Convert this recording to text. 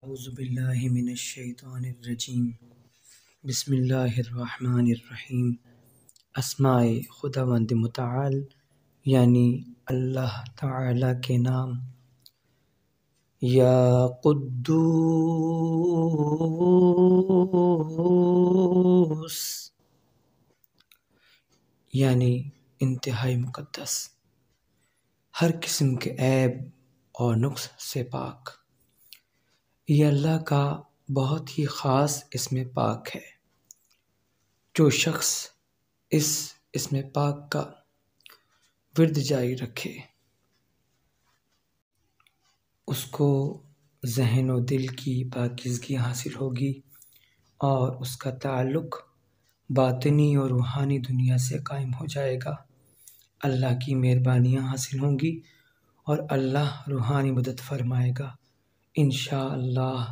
اعوذ باللہ من الشیطان الرجیم بسم اللہ الرحمن الرحیم۔ اسماء خداوند متعال یعنی اللہ تعالی کے نام۔ یا قدوس یعنی انتہائی مقدس، ہر قسم کے عیب اور نقص سے پاک۔ یہ اللہ کا بہت ہی خاص اسم پاک ہے۔ جو شخص اس اسم پاک کا ورد جاری رکھے اس کو ذہن و دل کی پاکیزگی حاصل ہوگی اور اس کا تعلق باطنی اور روحانی دنیا سے قائم ہو جائے گا۔ اللہ کی مہربانیاں حاصل ہوں گی اور اللہ روحانی مدد فرمائے گا انشاءاللہ۔